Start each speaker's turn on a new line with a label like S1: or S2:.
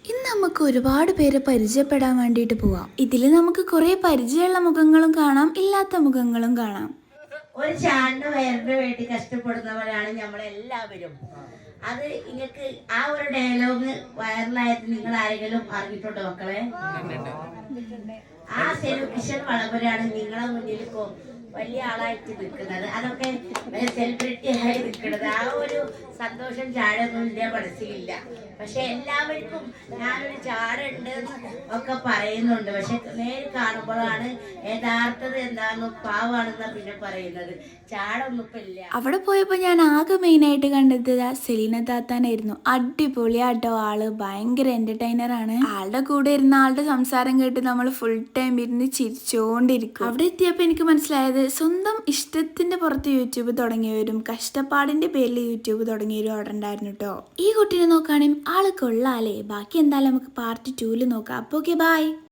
S1: ഇന്ന് നമുക്ക് ഒരുപാട് പേരെ പരിചയപ്പെടാൻ വേണ്ടിയിട്ട് പോവാം. ഇതിൽ നമുക്ക് കുറെ പരിചയമുള്ള മുഖങ്ങളും കാണാം, ഇല്ലാത്ത മുഖങ്ങളും കാണാം.
S2: ഒരു ചാനൽ വയറിന് വേണ്ടി കഷ്ടപ്പെടുന്നവരാണ് നമ്മളെല്ലാവരും. അത് നിങ്ങൾക്ക് ആ ഒരു ഡയലോഗ് വൈറലായിട്ട് നിങ്ങൾ ആരെങ്കിലും അറിഞ്ഞിട്ടുണ്ടോ മക്കളെ? ആ സെലിബ്രിഷൻ വളവരാണ് നിങ്ങളെ മുന്നിൽ ഇപ്പോ വലിയ ആളായിട്ട് നിൽക്കുന്നത്. അതൊക്കെ സെലിബ്രിറ്റി ആയി നിൽക്കുന്നത്. ആ ഒരു സന്തോഷം ചാടൊന്നും എൻ്റെ മനസ്സിലില്ല. പക്ഷെ എല്ലാവർക്കും ഞാനൊരു ചാടുണ്ടെന്ന് ഒക്കെ പറയുന്നുണ്ട്. പക്ഷെ നേരിൽ കാണുമ്പോഴാണ് യഥാർത്ഥത് എന്താണെന്ന് പാവാണെന്ന പിന്നെ പറയുന്നത്. ചാടൊന്നും ഇപ്പൊ ഇല്ല.
S1: അവിടെ പോയപ്പോൾ ഞാൻ ആകെ മെയിനായിട്ട് കണ്ടത് സെലീന താത്താനായിരുന്നു. അടിപൊളിയാട്ടോ ആള്, ഭയങ്കര എന്റർടൈനർ ആണ്. ആളുടെ കൂടെ ഇരുന്ന ആളുടെ സംസാരം കേട്ട് നമ്മൾ ഫുൾ ടൈം ഇരുന്ന് ചിരിച്ചോണ്ടിരിക്കും. അവിടെ എത്തിയപ്പോൾ എനിക്ക് മനസ്സിലായത് സ്വന്തം ഇഷ്ടത്തിന്റെ പുറത്ത് യൂട്യൂബ് തുടങ്ങിയവരും കഷ്ടപ്പാടിന്റെ പേരിൽ യൂട്യൂബ് തുടങ്ങിയവരും അവിടെ ഉണ്ടായിരുന്നു കേട്ടോ. ഈ കുട്ടീനെ നോക്കുകയാണെങ്കിൽ ആള് കൊള്ളാലേ. ബാക്കി എന്തായാലും നമുക്ക് പാർട്ട് 2 നോക്കാം. അപ്പോൾ ഓക്കെ, ബൈ.